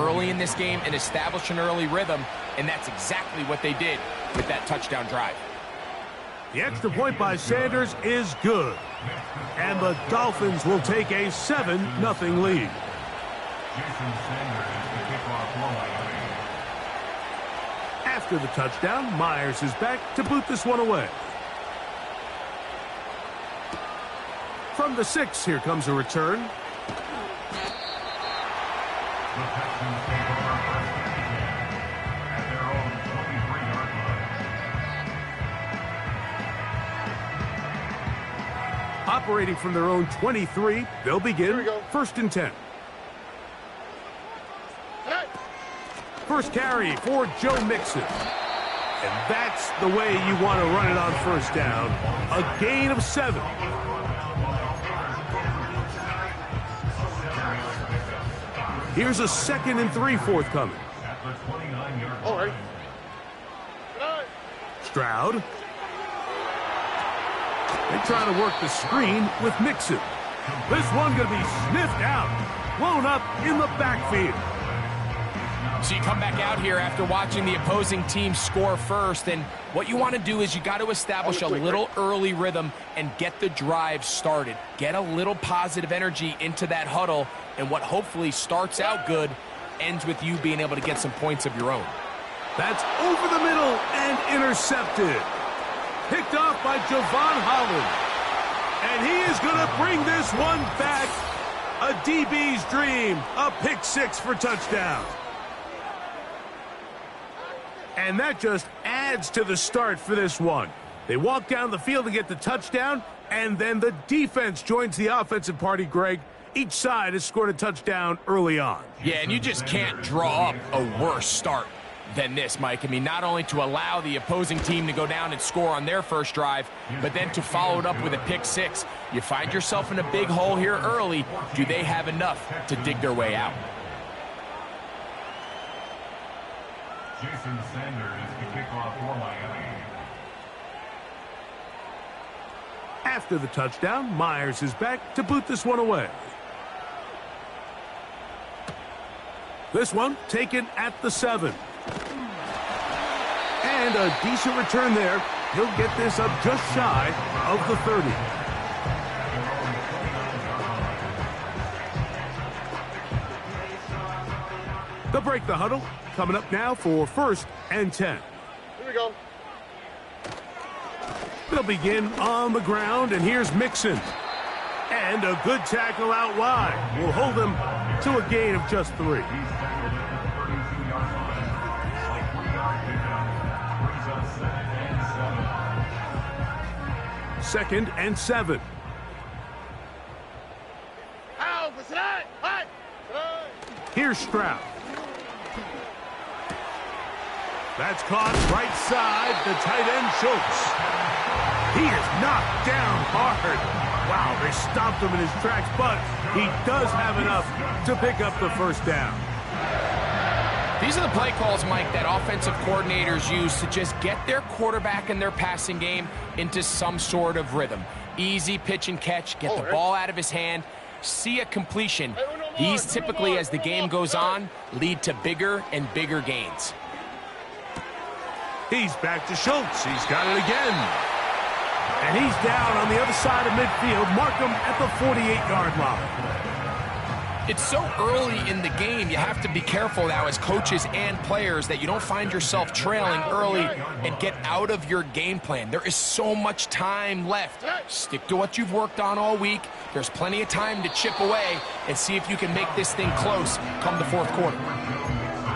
early in this game and establish an early rhythm, and that's exactly what they did with that touchdown drive. The extra point by Sanders is good. And the Dolphins will take a 7-0 lead. After the touchdown, Myers is back to boot this one away. From the 6, here comes a return. Operating from their own 23, they'll begin 1st and 10. First carry for Joe Mixon. And that's the way you want to run it on 1st down. A gain of 7. Here's a 2nd and 3 forthcoming. Stroud. They try to work the screen with Mixon. This one going to be sniffed out. Blown up in the backfield. So you come back out here after watching the opposing team score first, and what you want to do is you got to establish a little early rhythm and get the drive started. Get a little positive energy into that huddle, and what hopefully starts out good ends with you being able to get some points of your own. That's over the middle and intercepted. Picked off by Javon Holland. And he is going to bring this one back. A DB's dream. A pick 6 for touchdown. And that just adds to the start for this one. They walk down the field to get the touchdown, and then the defense joins the offensive party, Greg. Each side has scored a touchdown early on. Yeah, and you just can't draw up a worse start than this, Mike. I mean, not only to allow the opposing team to go down and score on their first drive, but then to follow it up with a pick 6. You find yourself in a big hole here early. Do they have enough to dig their way out? Jason Sanders is the kickoff for Miami. After the touchdown, Myers is back to boot this one away. This one taken at the 7. And a decent return there. He'll get this up just shy of the 30. They'll break the huddle. Coming up now for 1st and 10. Here we go. They'll begin on the ground, and here's Mixon. And a good tackle out wide will hold him to a gain of just 3. Second and 7. Here's Stroud. That's caught right side, the tight end Schultz. He is knocked down hard. Wow, they stopped him in his tracks, but he does have enough to pick up the 1st down. These are the play calls, Mike, that offensive coordinators use to just get their quarterback and their passing game into some sort of rhythm. Easy pitch and catch, get the ball out of his hand, see a completion. These typically, as the game goes on, lead to bigger and bigger gains. He's back to Schultz. He's got it again. And he's down on the other side of midfield. Mark him at the 48-yard line. It's so early in the game, you have to be careful now as coaches and players that you don't find yourself trailing early and get out of your game plan. There is so much time left. Stick to what you've worked on all week. There's plenty of time to chip away and see if you can make this thing close come the 4th quarter.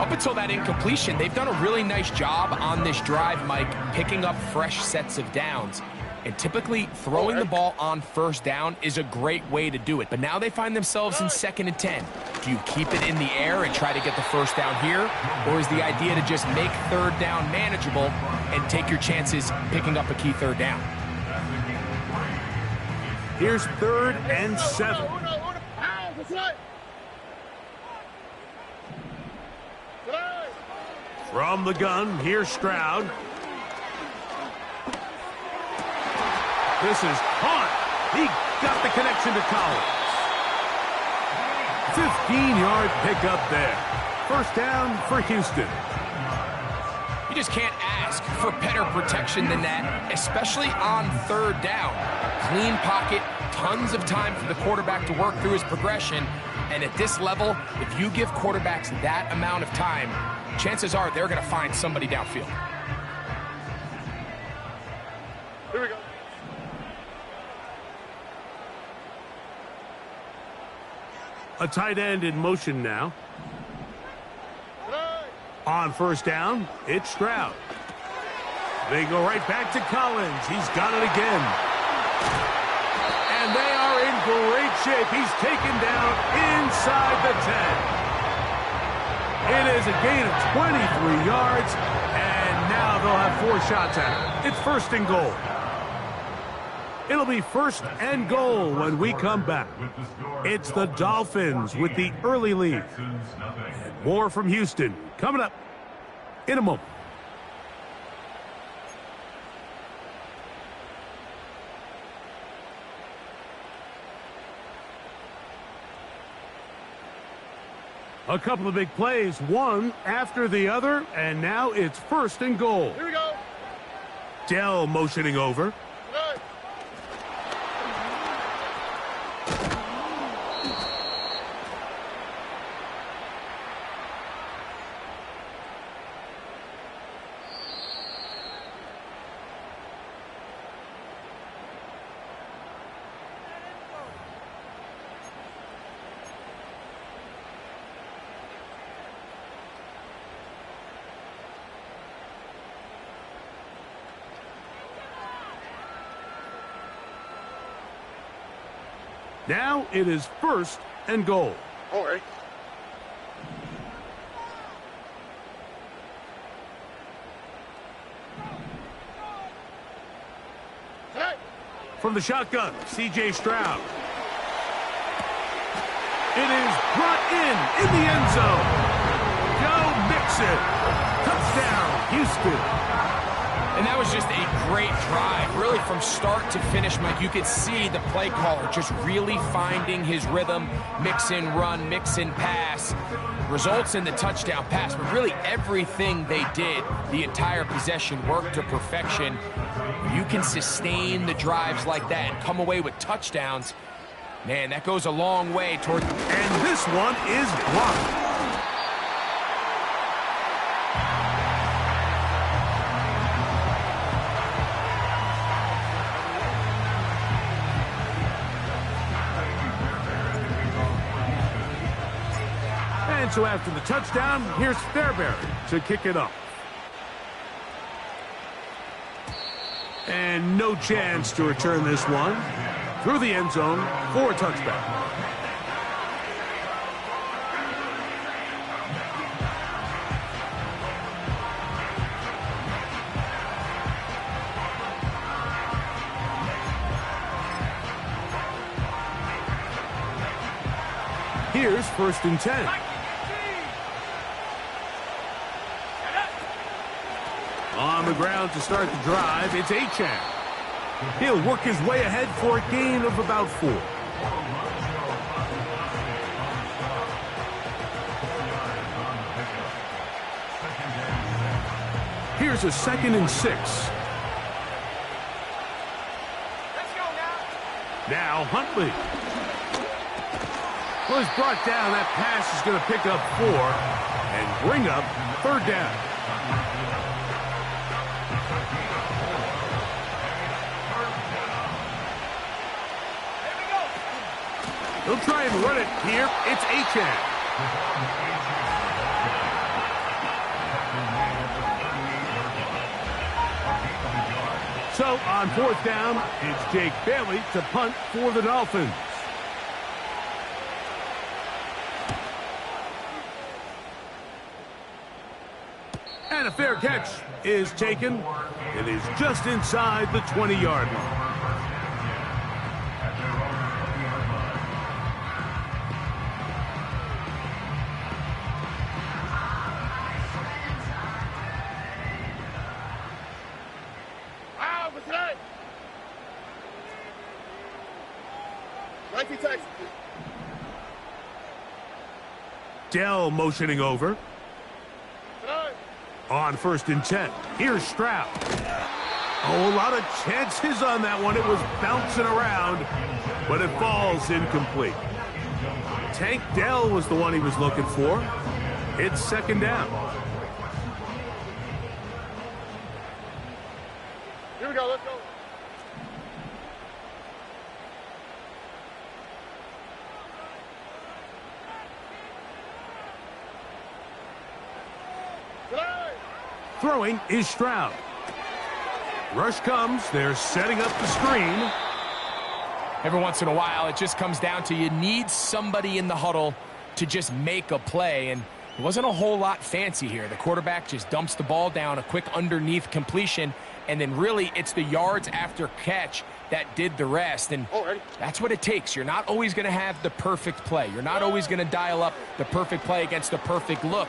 Up until that incompletion, they've done a really nice job on this drive, Mike, picking up fresh sets of downs. And typically, throwing the ball on 1st down is a great way to do it. But now they find themselves in 2nd and 10. Do you keep it in the air and try to get the 1st down here? Or is the idea to just make 3rd down manageable and take your chances picking up a key 3rd down? Here's 3rd and 7. From the gun, here's Stroud. This is caught. He got the connection to Collins. 15-yard pickup there. First down for Houston. You just can't ask for better protection than that, especially on third down. Clean pocket, tons of time for the quarterback to work through his progression. And at this level, if you give quarterbacks that amount of time, chances are they're going to find somebody downfield. Here we go. A tight end in motion now. On first down, it's Stroud. They go right back to Collins. He's got it again. And they are in great shape. He's taken down inside the 10. It is a gain of 23 yards, and now they'll have 4 shots at it. It's first and goal. It'll be first and goal when we come back. It's the Dolphins with the early lead. And more from Houston coming up in a moment. A couple of big plays, one after the other, and now it's first and goal. Here we go. Dell motioning over. Right. Now it is first and goal. All right. From the shotgun, C.J. Stroud. It is brought in the end zone. Joe Mixon. Touchdown, Houston. And that was just a great drive, really from start to finish, Mike. You could see the play caller just really finding his rhythm, mix in run, mix in pass, results in the touchdown pass. But really everything they did, the entire possession, worked to perfection. You can sustain the drives like that and come away with touchdowns. Man, that goes a long way toward... And this one is blocked. And so after the touchdown, here's Fairbairn to kick it up. And no chance to return this one through the end zone for a touchback. Here's first and 10. On the ground to start the drive, it's Achane. He'll work his way ahead for a gain of about 4. Here's a 2nd and 6. Let's go now. Now Huntley. Well, he's brought down. That pass is going to pick up 4 and bring up third down. He'll try and run it here. It's Achane. So on fourth down, it's Jake Bailey to punt for the Dolphins. And a fair catch is taken. It is just inside the 20-yard line. Dell motioning over. On 1st and 10. Here's Stroud. Oh, a lot of chances on that one. It was bouncing around, but it falls incomplete. Tank Dell was the one he was looking for. It's 2nd down. Here we go, let's go. Throwing is Stroud. Rush comes. They're setting up the screen. Every once in a while, it just comes down to you need somebody in the huddle to just make a play, and it wasn't a whole lot fancy here. The quarterback just dumps the ball down, a quick underneath completion, and then really it's the yards after catch that did the rest, and that's what it takes. You're not always going to have the perfect play. You're not always going to dial up the perfect play against the perfect look.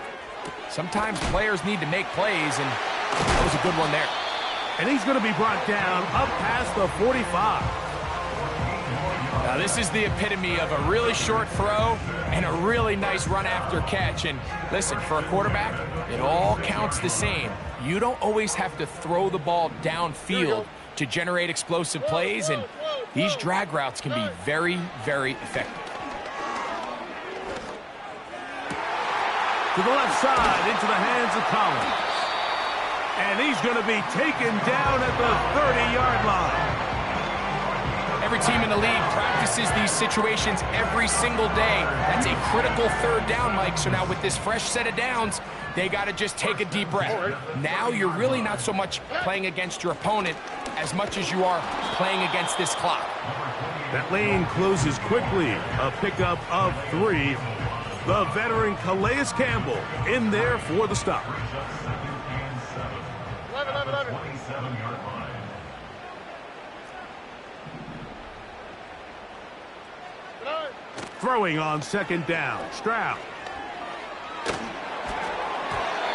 Sometimes players need to make plays, and that was a good one there. And he's going to be brought down up past the 45. Now, this is the epitome of a really short throw and a really nice run after catch. And listen, for a quarterback, it all counts the same. You don't always have to throw the ball downfield to generate explosive plays, and these drag routes can be very, very effective. To the left side, into the hands of Collins. And he's going to be taken down at the 30-yard line. Every team in the league practices these situations every single day. That's a critical 3rd down, Mike. So now with this fresh set of downs, they got to just take a deep breath. Now you're really not so much playing against your opponent as much as you are playing against this clock. That lane closes quickly. A pickup of 3. The veteran Calais Campbell in there for the stop. 27-yard line. Throwing on 2nd down. Stroud.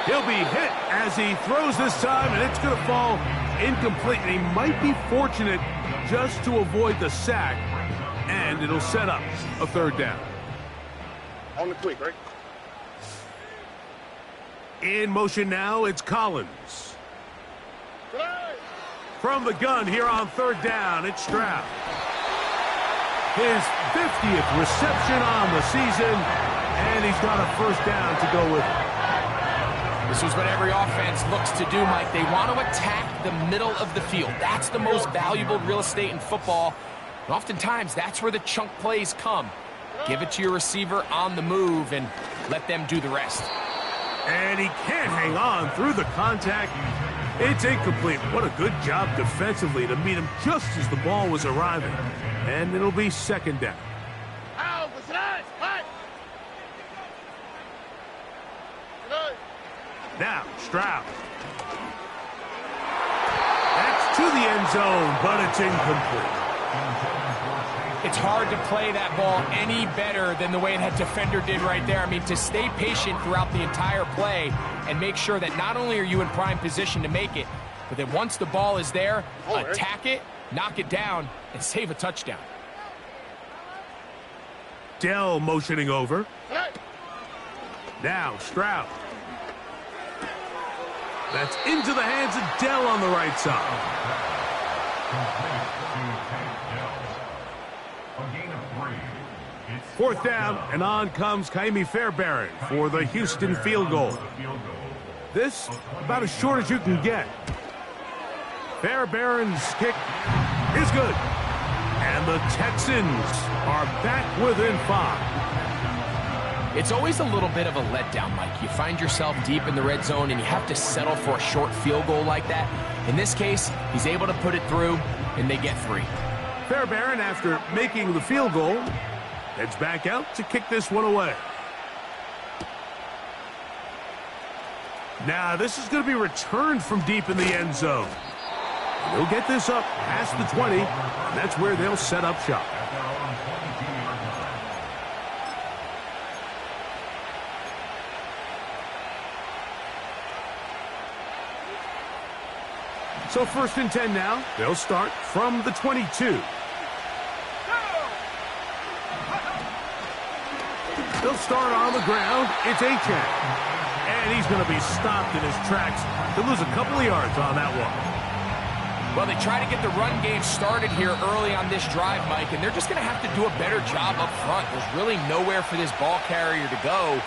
He'll be hit as he throws this time, and it's going to fall incomplete. And he might be fortunate just to avoid the sack, and it'll set up a 3rd down. On the quick, right? In motion now, it's Collins. From the gun here on 3rd down, it's Stroud. His 50th reception on the season, and he's got a 1st down to go with it. This is what every offense looks to do, Mike. They want to attack the middle of the field. That's the most valuable real estate in football. And oftentimes, that's where the chunk plays come. Give it to your receiver on the move and let them do the rest. And he can't hang on through the contact. It's incomplete. What a good job defensively to meet him just as the ball was arriving. And it'll be 2nd down. Now, Stroud. That's to the end zone, but it's incomplete. It's hard to play that ball any better than the way that defender did right there. I mean, to stay patient throughout the entire play and make sure that not only are you in prime position to make it, but that once the ball is there, attack it, knock it down, and save a touchdown. Dell motioning over. Now, Stroud. That's into the hands of Dell on the right side. 4th down, and on comes Kaimi Fairbairn for the Houston field goal. This, about as short as you can get. Fairbairn's kick is good. And the Texans are back within 5. It's always a little bit of a letdown, Mike. You find yourself deep in the red zone, and you have to settle for a short field goal like that. In this case, he's able to put it through, and they get 3. Fairbairn, after making the field goal, heads back out to kick this one away. Now, this is going to be returned from deep in the end zone. They'll get this up past the 20, and that's where they'll set up shop. So 1st and 10 now. They'll start from the 22. They'll start on the ground. It's Achane. And he's going to be stopped in his tracks to lose a couple of yards on that one. Well, they try to get the run game started here early on this drive, Mike, and they're just going to have to do a better job up front. There's really nowhere for this ball carrier to go.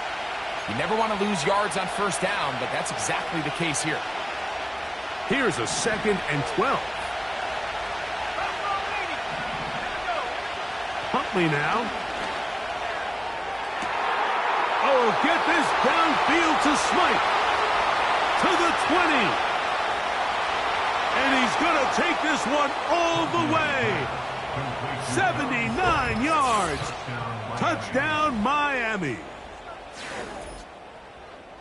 You never want to lose yards on first down, but that's exactly the case here. Here's a 2nd and 12. Huntley now. Oh, get this downfield to Smythe. To the 20. And he's going to take this one all the way. 79 yards. Touchdown, Miami.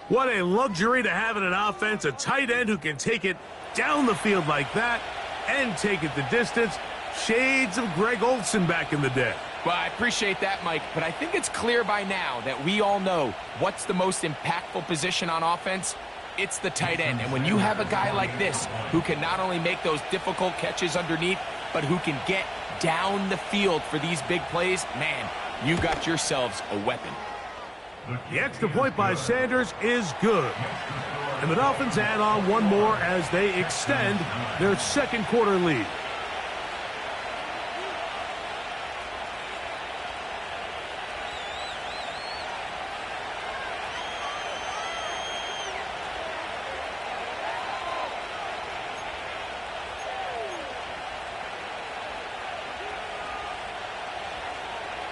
What a luxury to have in an offense, a tight end who can take it down the field like that and take it the distance. Shades of Greg Olsen back in the day. Well, I appreciate that, Mike, but I think it's clear by now that we all know what's the most impactful position on offense. It's the tight end, and when you have a guy like this who can not only make those difficult catches underneath, but who can get down the field for these big plays, man, you got yourselves a weapon. The extra point by Sanders is good. And the Dolphins add on one more as they extend their second quarter lead.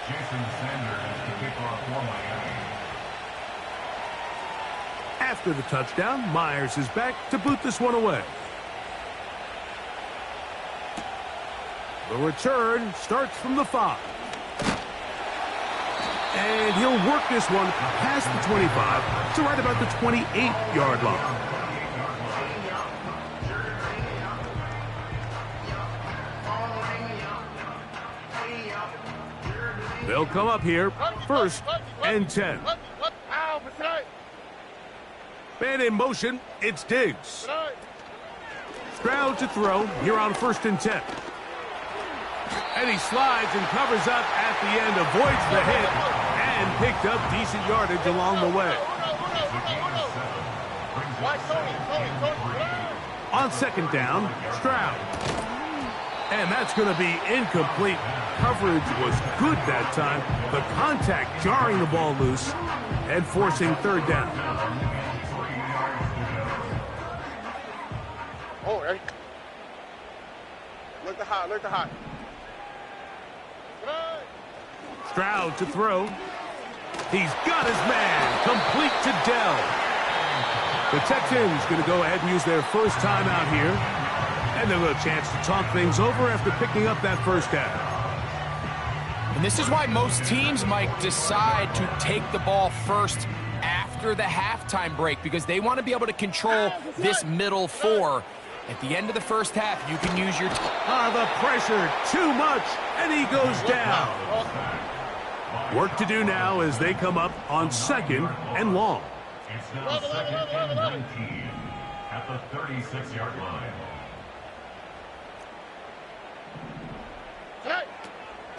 Jason Sanders to kick off for Miami. After the touchdown, Myers is back to boot this one away. The return starts from the 5. And he'll work this one past the 25 to right about the 28-yard line. They'll come up here, 1st and 10. Man in motion, it's Diggs. Stroud to throw here on 1st and 10. And he slides and covers up at the end, avoids the hit, and picked up decent yardage along the way. On 2nd down, Stroud. And that's going to be incomplete. Coverage was good that time. The contact jarring the ball loose and forcing 3rd down. Oh, ready? Look the high, look the high. Stroud to throw. He's got his man. Complete to Dell. The Texans going to go ahead and use their first timeout here. And they'll have a chance to talk things over after picking up that first down. And this is why most teams, Mike, decide to take the ball first after the halftime break, because they want to be able to control this middle 4. At the end of the first half, you can use your... The pressure, too much, and he goes down. Work to do now as they come up on 2nd and long. It's now 2nd and 19 at the 36-yard line.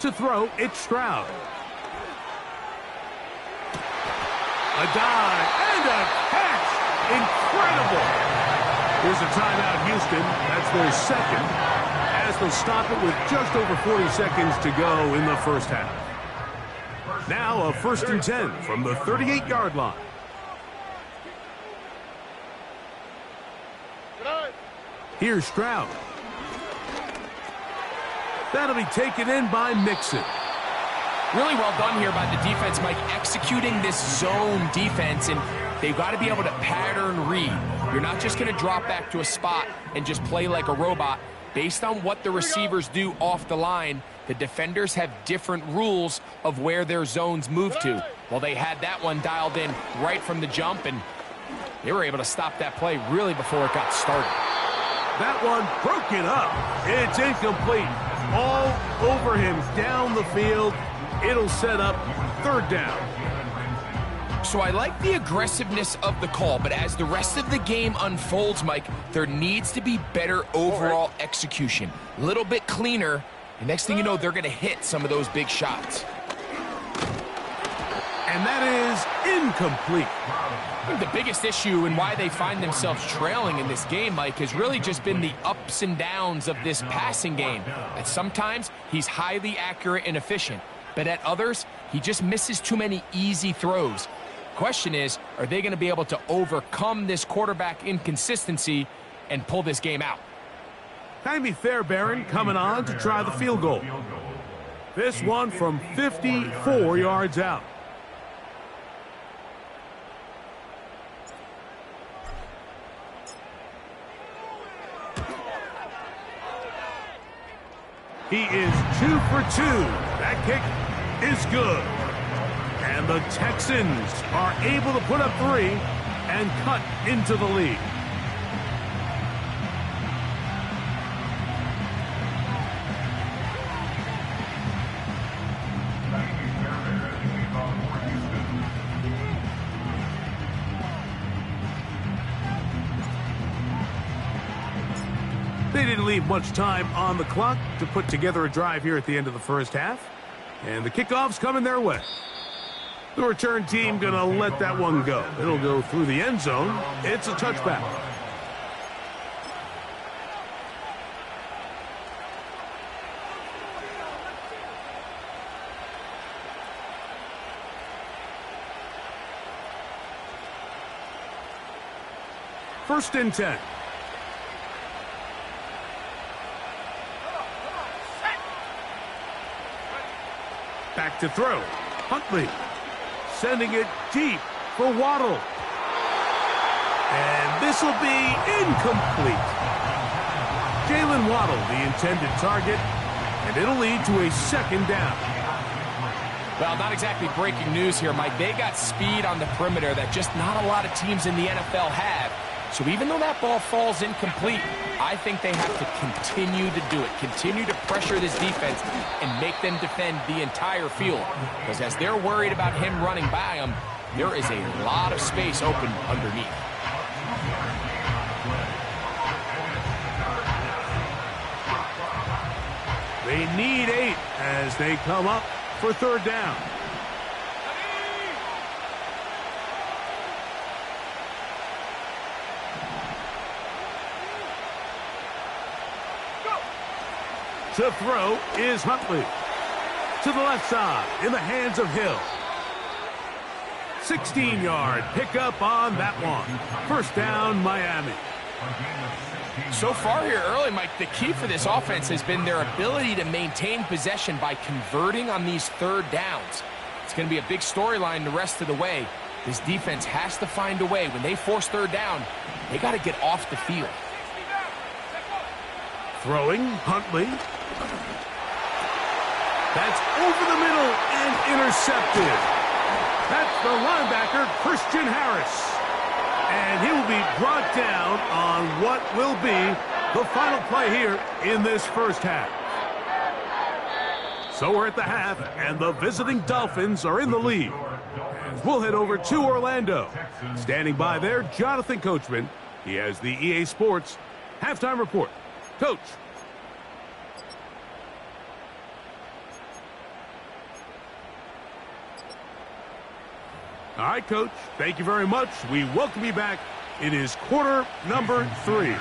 To throw, it's Stroud. A dive and a catch. Incredible. Here's a timeout, Houston. That's their 2nd, as they'll stop it with just over 40 seconds to go in the first half. Now a 1st and 10 from the 38-yard line. Here's Stroud. That'll be taken in by Mixon. Really well done here by the defense, Mike, executing this zone defense, and they've got to be able to pattern read. You're not just going to drop back to a spot and just play like a robot. Based on what the receivers do off the line, the defenders have different rules of where their zones move to. Well, they had that one dialed in right from the jump, and they were able to stop that play really before it got started. That one broken up. It's incomplete. All over him down the field. It'll set up 3rd down. So I like the aggressiveness of the call, but as the rest of the game unfolds, Mike, there needs to be better overall execution. A little bit cleaner, and next thing you know, they're going to hit some of those big shots. And that is incomplete. I think the biggest issue and why they find themselves trailing in this game, Mike, has really just been the ups and downs of this passing game. At sometimes, he's highly accurate and efficient, but at others, he just misses too many easy throws. Question is, are they going to be able to overcome this quarterback inconsistency and pull this game out? Jaime Fairbairn coming on to try the field goal. This one from 54 yards out. He is 2 for 2. That kick is good. And the Texans are able to put up 3 and cut into the lead. They didn't leave much time on the clock to put together a drive here at the end of the first half. And the kickoff's coming their way. The return team going to let that one go. It'll go through the end zone. It's a touchback. First and 10. Back to throw. Huntley sending it deep for Waddle. And this will be incomplete. Jalen Waddle, the intended target, and it'll lead to a second down. Well, not exactly breaking news here, Mike. They got speed on the perimeter that just not a lot of teams in the NFL have. So even though that ball falls incomplete, I think they have to continue to do it, continue to pressure this defense and make them defend the entire field. Because as they're worried about him running by them, there is a lot of space open underneath. They need 8 as they come up for third down. To throw is Huntley. To the left side, in the hands of Hill. 16-yard pickup on that one. First down, Miami. So far here early, Mike, the key for this offense has been their ability to maintain possession by converting on these third downs. It's going to be a big storyline the rest of the way. This defense has to find a way. When they force third down, they got to get off the field. Throwing, Huntley. That's over the middle and intercepted. That's the linebacker, Christian Harris. And he will be brought down on what will be the final play here in this first half. So we're at the half, and the visiting Dolphins are in the lead. And we'll head over to Orlando. Standing by there, Jonathan Coachman. He has the EA Sports halftime report. Coach. All right, Coach. Thank you very much. We welcome you back. It is quarter number 3.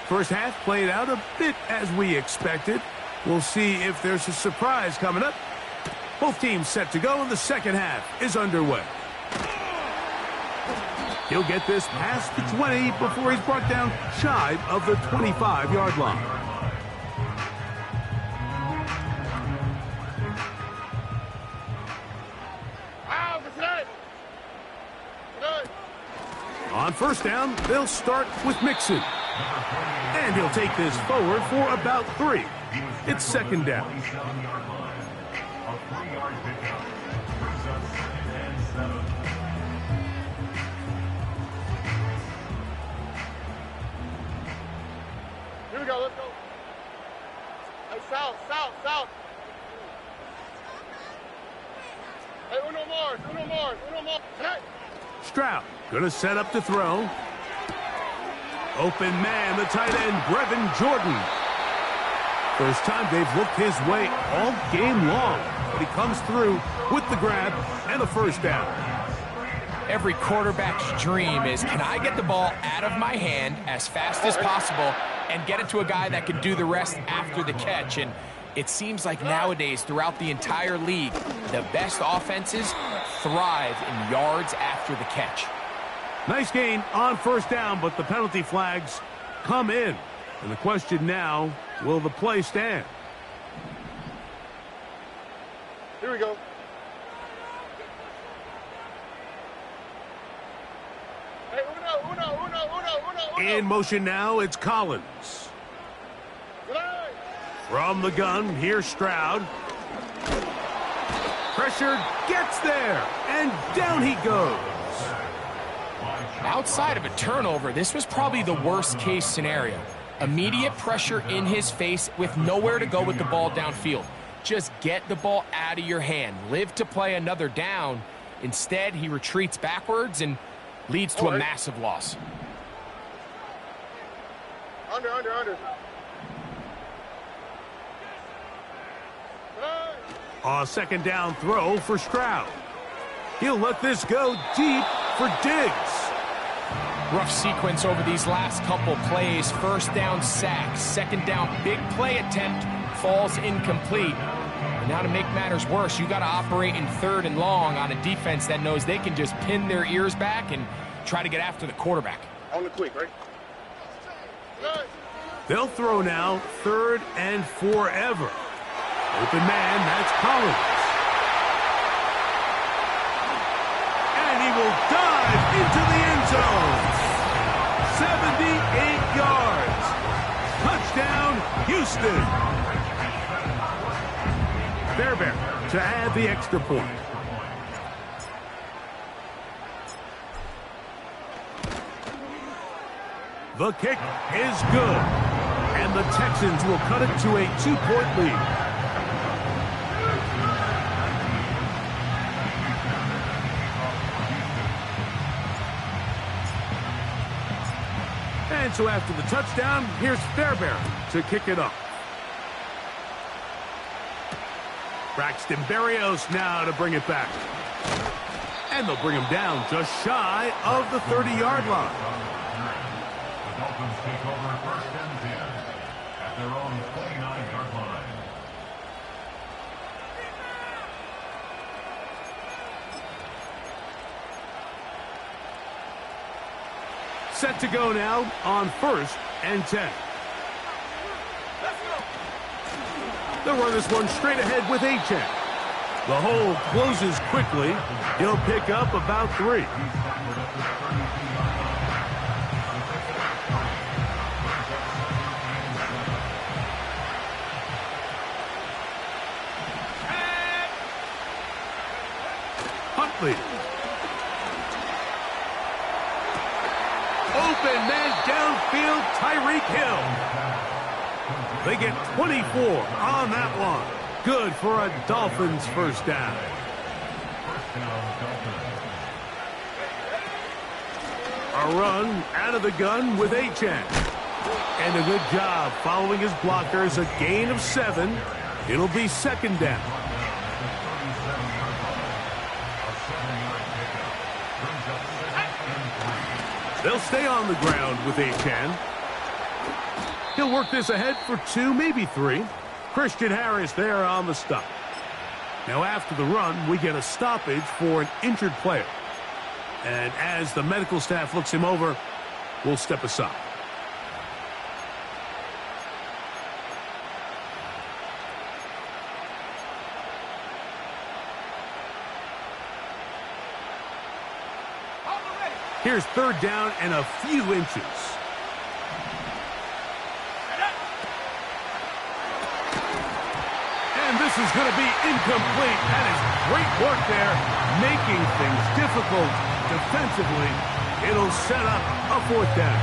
First half played out a bit as we expected. We'll see if there's a surprise coming up. Both teams set to go, and the second half is underway. He'll get this past the 20 before he's brought down shy of the 25-yard line. On first down, they'll start with Mixon. And he'll take this forward for about 3. It's second down. Here we go, let's go. Hey, south. Hey, uno more. Hey. Stroud gonna set up to throw. Open man, the tight end, Brevin Jordan. First time they've looked his way all game long, but he comes through with the grab and the first down. Every quarterback's dream is, can I get the ball out of my hand as fast as possible and get it to a guy that can do the rest after the catch? And it seems like nowadays, throughout the entire league, the best offenses thrive in yards after the catch. Nice gain on first down, but the penalty flags come in. And the question now, will the play stand? Here we go. Hey, uno. In motion now, it's Collins. From the gun, here's Stroud. Pressure gets there, and down he goes. Outside of a turnover, this was probably the worst-case scenario. Immediate pressure in his face with nowhere to go with the ball downfield. Just get the ball out of your hand. Live to play another down. Instead, he retreats backwards and leads to a massive loss. Under. A second down throw for Stroud. He'll let this go deep for Diggs. Rough sequence over these last couple plays. First down sack, second down big play attempt, falls incomplete. And now to make matters worse, you got to operate in third and long on a defense that knows they can just pin their ears back and try to get after the quarterback. On the quick, right? They'll throw now, third and forever. Open man, that's Collins. And he will dive into the end zone. 78 yards. Touchdown, Houston. Fairbairn to add the extra point. The kick is good. And the Texans will cut it to a 2-point lead. And so after the touchdown, here's Fairbairn to kick it off. Braxton Berrios now to bring it back. And they'll bring him down just shy of the 30-yard line. The Dolphins take over first and 10 at their own 29-yard line. Set to go now on first and 10. They'll run this one straight ahead with Achane. The hole closes quickly. He'll pick up about 3. Huntley. Open man downfield, Tyreek Hill. They get 24 on that one. Good for a Dolphins first down. A run out of the gun with Achane. And a good job following his blockers. A gain of 7. It'll be second down. They'll stay on the ground with Achane. He'll work this ahead for 2, maybe 3. Christian Harris there on the stop. Now after the run, we get a stoppage for an injured player. And as the medical staff looks him over, we'll step aside. Here's third down and a few inches. And this is going to be incomplete. That is great work there, making things difficult defensively. It'll set up a fourth down.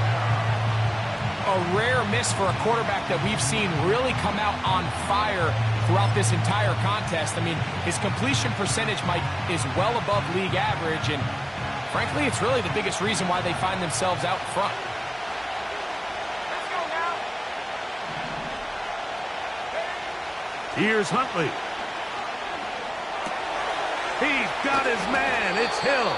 A rare miss for a quarterback that we've seen really come out on fire throughout this entire contest. I mean, his completion percentage is well above league average, and frankly, it's really the biggest reason why they find themselves out front. Here's Huntley. He's got his man. It's Hill.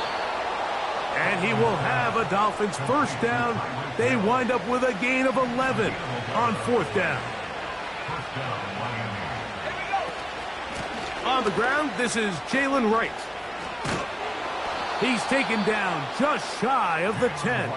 And he will have a Dolphins first down. They wind up with a gain of 11 on fourth down. On the ground, this is Jalen Wright. He's taken down just shy of the 10.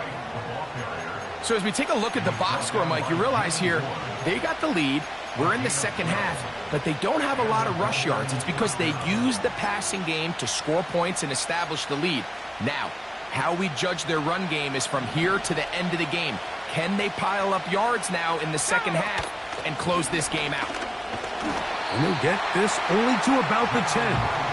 So as we take a look at the box score, Mike, you realize here they got the lead. We're in the second half, but they don't have a lot of rush yards. It's because they use the passing game to score points and establish the lead. Now, how we judge their run game is from here to the end of the game. Can they pile up yards now in the second half and close this game out? And they'll get this only to about the 10.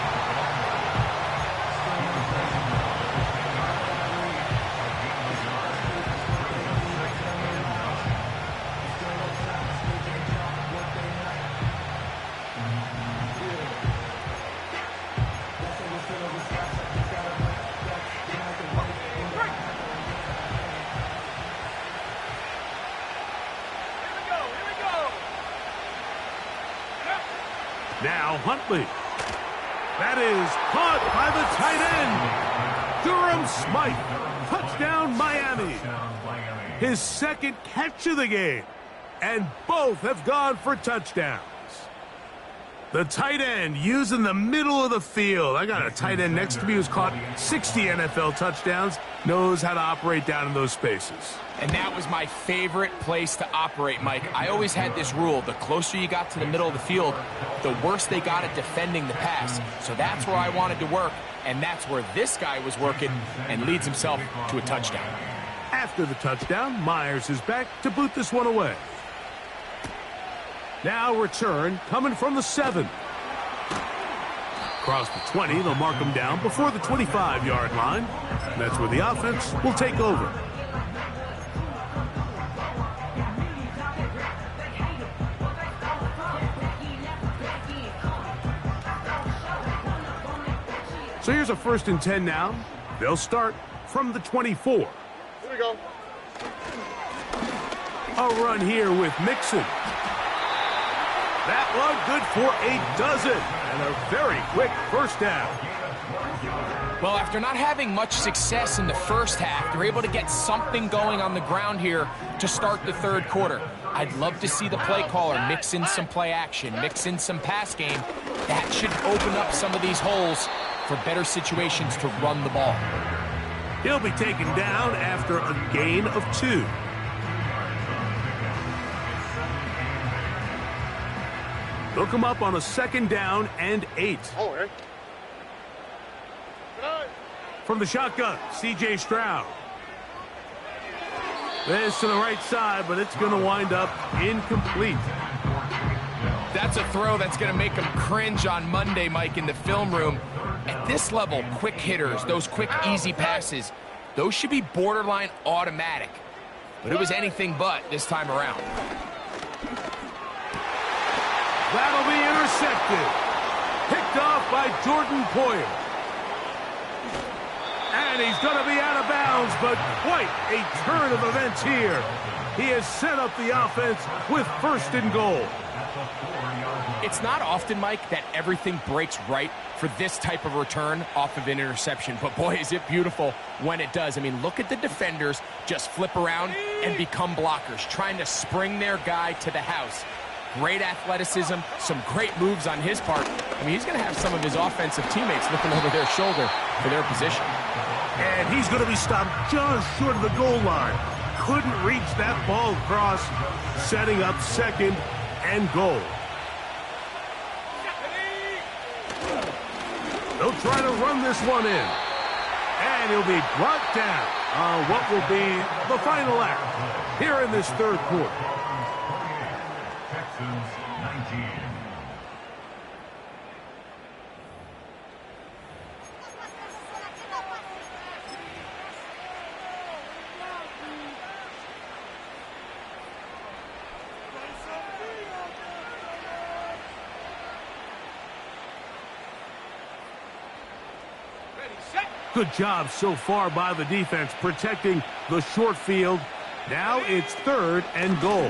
Now Huntley. That is caught by the tight end. Durham Smythe. Touchdown Miami. His second catch of the game. And both have gone for touchdowns. The tight end using the middle of the field. I got a tight end next to me who's caught 60 NFL touchdowns. Knows how to operate down in those spaces. And that was my favorite place to operate, Mike. I always had this rule. The closer you got to the middle of the field, the worse they got at defending the pass. So that's where I wanted to work, and that's where this guy was working and leads himself to a touchdown. After the touchdown, Myers is back to boot this one away. Now return coming from the 7. Across the 20, they'll mark him down before the 25-yard line. And that's where the offense will take over. So here's a 1st and 10 now. They'll start from the 24. Here we go. A run here with Mixon. That one good for a dozen. And a very quick first down. Well, after not having much success in the first half, they're able to get something going on the ground here to start the third quarter. I'd love to see the play caller mix in some play action, mix in some pass game. That should open up some of these holes for better situations to run the ball. He'll be taken down after a gain of 2. They'll come up on a 2nd down and 8. Oh, okay. From the shotgun, C.J. Stroud. This to the right side, but it's going to wind up incomplete. That's a throw that's going to make them cringe on Monday, Mike, in the film room. At this level, quick hitters, those quick, easy passes, those should be borderline automatic. But it was anything but this time around. That'll be intercepted. Picked off by Jordan Poyer. And he's going to be out of bounds, but quite a turn of events here. He has set up the offense with 1st and goal. It's not often, Mike, that everything breaks right for this type of return off of an interception. But, boy, is it beautiful when it does. I mean, look at the defenders just flip around and become blockers, trying to spring their guy to the house. Great athleticism, some great moves on his part. I mean, he's going to have some of his offensive teammates looking over their shoulder for their position. And he's going to be stopped just short of the goal line. Couldn't reach that ball across, setting up 2nd and goal. They'll try to run this one in. And he'll be brought down on what will be the final act here in this third quarter. Texans 19. Good job so far by the defense protecting the short field. Now it's 3rd and goal.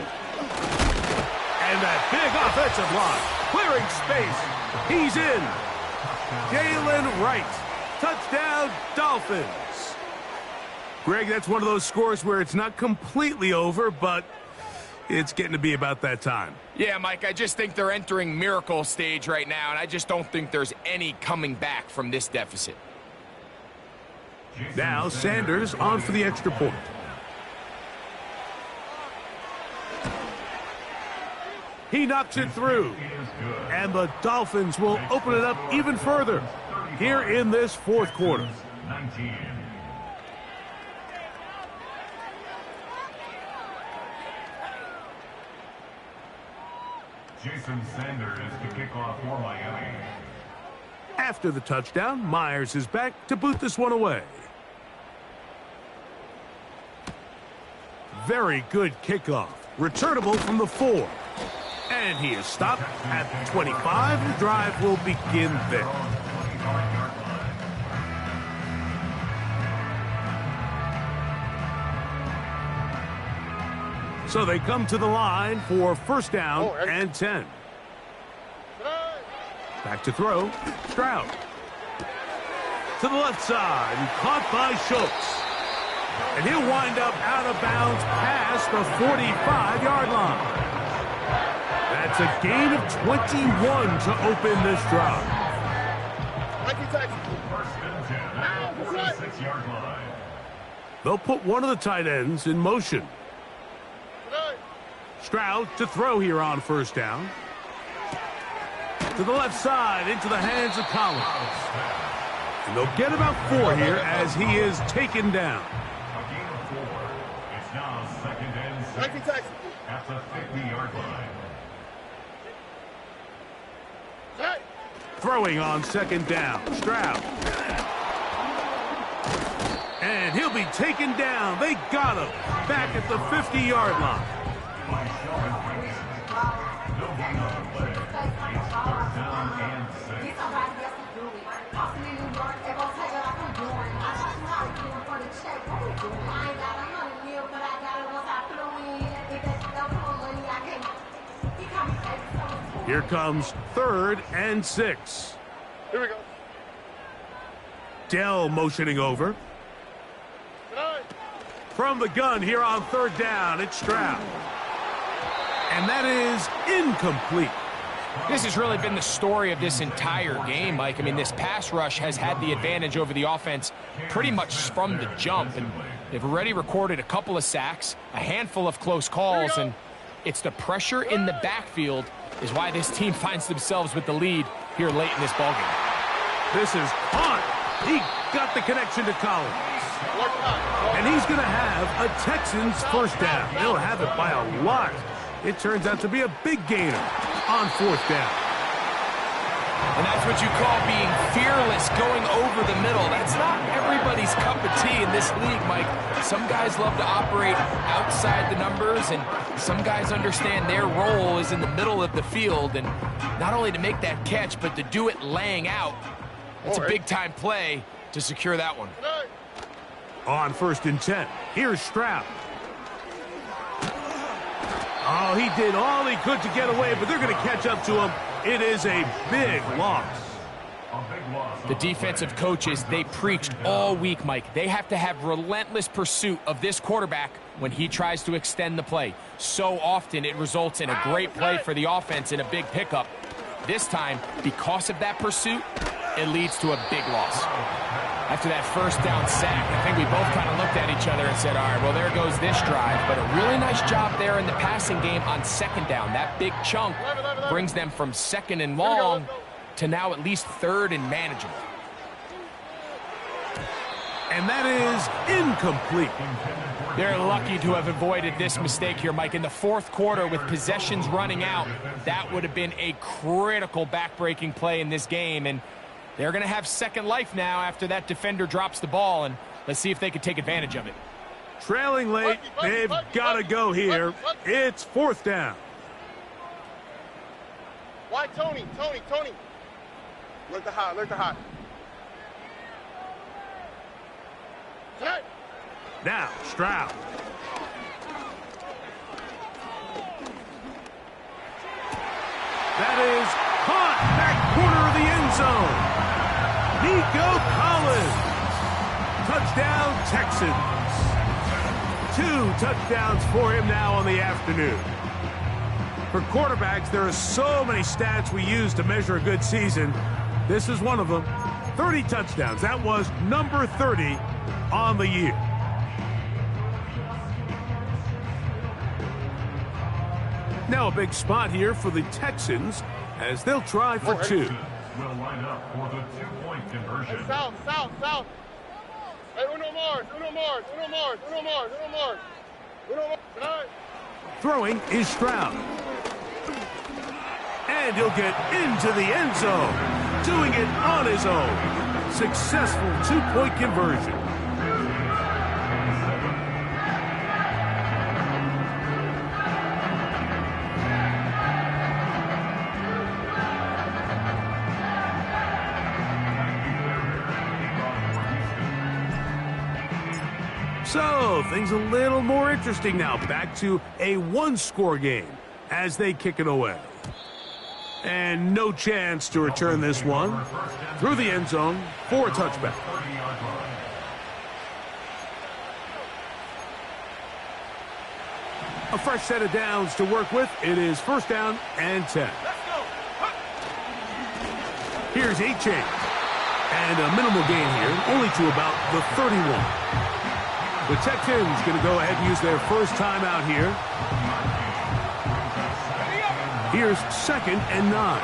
And that big offensive line clearing space. He's in. Jalen Wright. Touchdown, Dolphins. Greg, that's one of those scores where it's not completely over, but it's getting to be about that time. Yeah, Mike, I just think they're entering miracle stage right now, and I just don't think there's any coming back from this deficit. Now Sanders on for the extra point. He knocks it through. And the Dolphins will open it up even further here in this fourth quarter. Jason Sanders to kick off for Miami. After the touchdown, Myers is back to boot this one away. Very good kickoff. Returnable from the 4. And he is stopped at 25. The drive will begin there. So they come to the line for first down and 10. Back to throw. Stroud. To the left side. Caught by Schultz. And he'll wind up out of bounds past the 45-yard line. That's a gain of 21 to open this drive. They'll put one of the tight ends in motion. Stroud to throw here on first down. To the left side, into the hands of Collins. And they'll get about 4 here as he is taken down. A gain of 4. It's now second and 6 at the 50-yard line. Throwing on second down. Stroud. And he'll be taken down. They got him back at the 50-yard line. No gain on the play. It's first down and 6. Here comes 3rd and 6. Here we go. Dell motioning over. From the gun here on 3rd down, it's Stroud. And that is incomplete. This has really been the story of this entire game, Mike. I mean, this pass rush has had the advantage over the offense pretty much from the jump. And they've already recorded a couple of sacks, a handful of close calls, and it's the pressure in the backfield is why this team finds themselves with the lead here late in this ballgame. This is caught. He got the connection to Collins. And he's going to have a Texans first down. They'll have it by a lot. It turns out to be a big gainer on 4th down. And that's what you call being fearless, going over the middle. That's not everybody's cup of tea in this league, Mike. Some guys love to operate outside the numbers, and some guys understand their role is in the middle of the field, and not only to make that catch, but to do it laying out. That's a big-time play to secure that one. On 1st and 10, here's Stroud. Oh, he did all he could to get away, but they're going to catch up to him. It is a big loss. The defensive coaches, they preached all week, Mike. They have to have relentless pursuit of this quarterback when he tries to extend the play. So often it results in a great play for the offense and a big pickup. This time, because of that pursuit, it leads to a big loss. After that first down sack, I think we both kind of looked at each other and said, all right, well, there goes this drive. But a really nice job there in the passing game on 2nd down. That big chunk brings them from 2nd and long to now at least 3rd and manageable. And that is incomplete. They're lucky to have avoided this mistake here, Mike. In the 4th quarter, with possessions running out, that would have been a critical backbreaking play in this game. And they're going to have second life now after that defender drops the ball, and let's see if they can take advantage of it. Trailing late, they've got to go here. It's 4th down. Why, Tony? Look the hot. Now, Stroud. That is zone. Nico Collins. Touchdown, Texans. 2 touchdowns for him now on the afternoon. For quarterbacks, there are so many stats we use to measure a good season. This is one of them. 30 touchdowns. That was number 30 on the year. Now a big spot here for the Texans as they'll try for 2. Will line up for the 2-point conversion. Hey, south. Hey, uno more. Throwing is Stroud. And he'll get into the end zone, doing it on his own. Successful 2-point conversion. So, things a little more interesting now. Back to a 1-score game as they kick it away. And no chance to return this one through the end zone for a touchback. A fresh set of downs to work with. It is 1st down and 10. Here's A-Chain. And a minimal gain here, only to about the 31. The Texans going to go ahead and use their first timeout here. Here's 2nd and 9.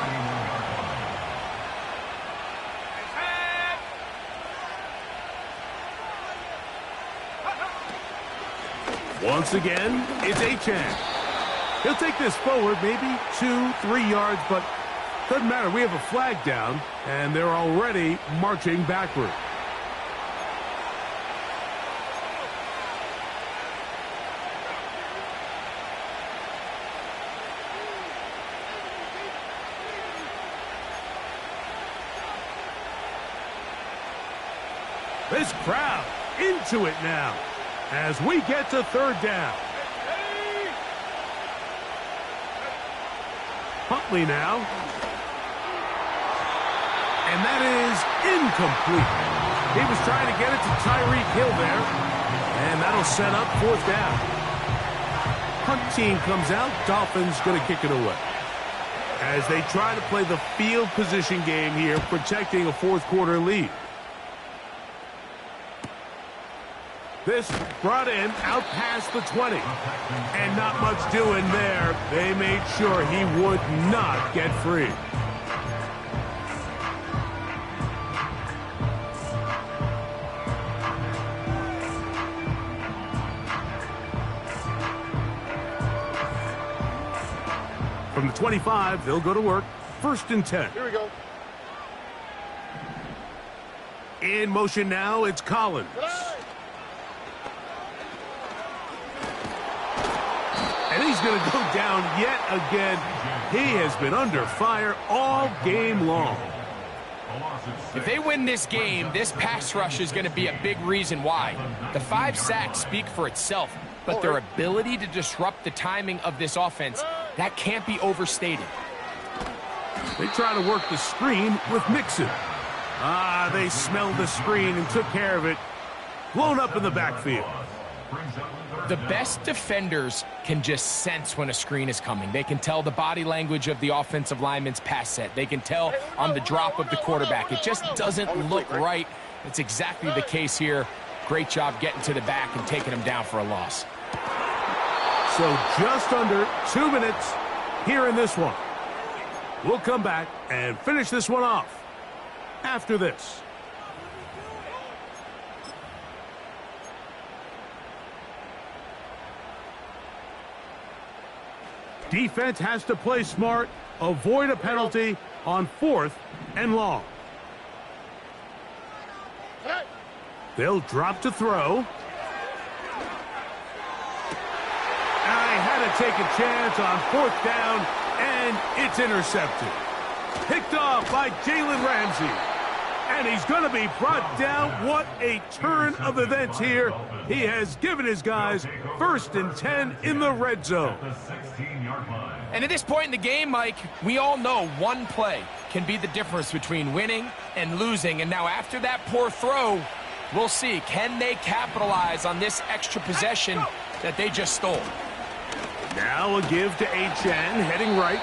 Once again, it's A-Chan. He'll take this forward, maybe 2-3 yards, but doesn't matter. We have a flag down, and they're already marching backward. This crowd into it now as we get to 3rd down. Huntley now. And that is incomplete. He was trying to get it to Tyreek Hill there. And that'll set up 4th down. Hunt team comes out. Dolphins going to kick it away. As they try to play the field position game here, protecting a 4th quarter lead. This brought in out past the 20. And not much doing there. They made sure he would not get free. From the 25, they'll go to work. 1st and 10. Here we go. In motion now, it's Collins. And he's going to go down yet again. He has been under fire all game long. If they win this game, this pass rush is going to be a big reason why. The 5 sacks speak for itself, but their ability to disrupt the timing of this offense, that can't be overstated. They try to work the screen with Mixon. They smelled the screen and took care of it. Blown up in the backfield. The best defenders can just sense when a screen is coming. They can tell the body language of the offensive lineman's pass set. They can tell on the drop of the quarterback. It just doesn't look right. It's exactly the case here. Great job getting to the back and taking him down for a loss. So just under 2 minutes here in this one. We'll come back and finish this one off after this. Defense has to play smart, avoid a penalty on 4th and long. They'll drop to throw. I had to take a chance on 4th down, and it's intercepted. Picked off by Jalen Ramsey. And he's going to be brought down. What a turn of events here. He has given his guys 1st and 10 in the red zone. And at this point in the game, Mike, we all know one play can be the difference between winning and losing. And now after that poor throw, we'll see. Can they capitalize on this extra possession that they just stole? Now a give to Achane, heading right.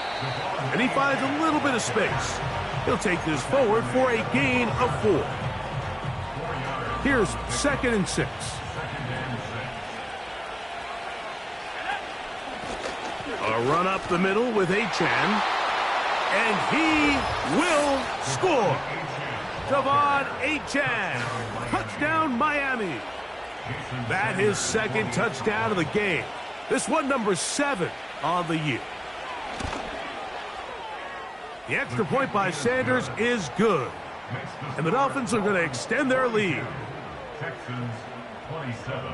And he finds a little bit of space. He'll take this forward for a gain of 4. Here's 2nd and 6. A run up the middle with Achane. And he will score. Devon Achane. Touchdown, Miami. That his 2nd touchdown of the game. This one number 7 on the year. The extra point by Sanders is good. And the Dolphins are going to extend their lead. Texans 27.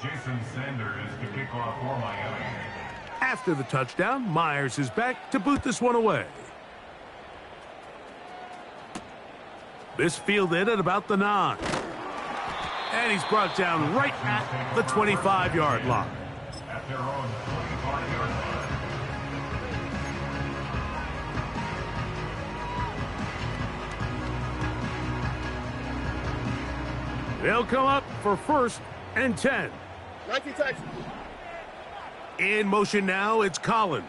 Jason Sanders to kick off for Miami. After the touchdown, Myers is back to boot this one away. This fielded at about the 9. And he's brought down right at the 25-yard line. At their own 25-yard line. They'll come up for 1st and 10. 19 Texans. In motion now, it's Collins.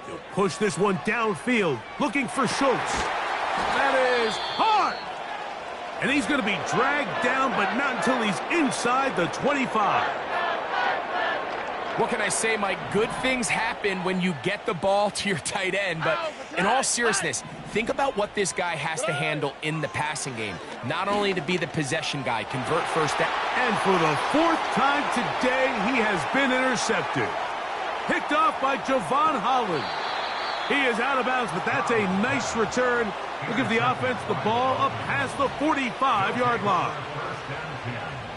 He'll push this one downfield, looking for Schultz. That is hard. And he's going to be dragged down, but not until he's inside the 25. What can I say, Mike? Good things happen when you get the ball to your tight end. But in all seriousness, think about what this guy has to handle in the passing game. Not only to be the possession guy, convert first down. And for the 4th time today, he has been intercepted. Picked off by Javon Holland. He is out of bounds, but that's a nice return. We'll give the offense the ball up past the 45-yard line.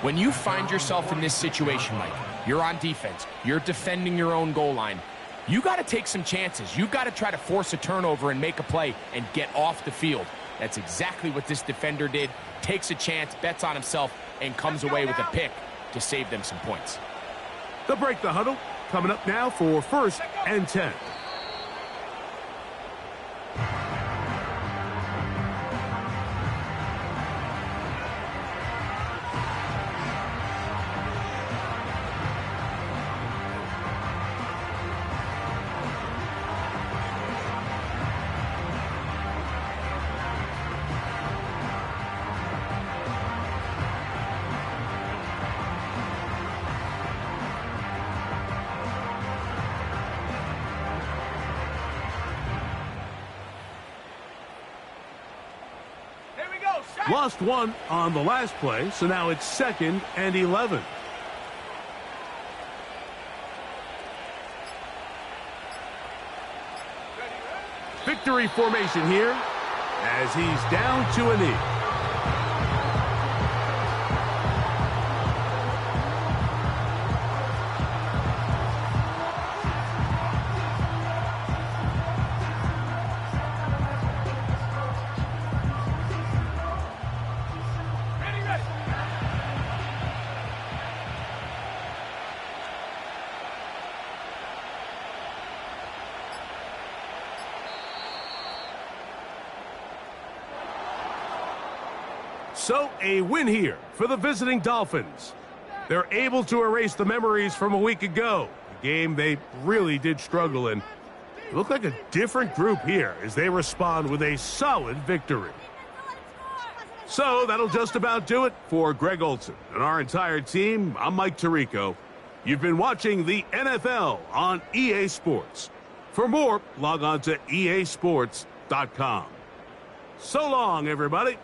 When you find yourself in this situation, Mike, you're on defense, you're defending your own goal line, you got to take some chances. You got to try to force a turnover and make a play and get off the field. That's exactly what this defender did. Takes a chance, bets on himself, and comes away with a pick to save them some points. They'll break the huddle. Coming up now for 1st and 10. Lost one on the last play, so now it's 2nd and 11. Victory formation here as he's down to a knee. So, a win here for the visiting Dolphins. They're able to erase the memories from a week ago, a game they really did struggle in. They look like a different group here as they respond with a solid victory. So, that'll just about do it for Greg Olson and our entire team. I'm Mike Tirico. You've been watching the NFL on EA Sports. For more, log on to easports.com. So long, everybody.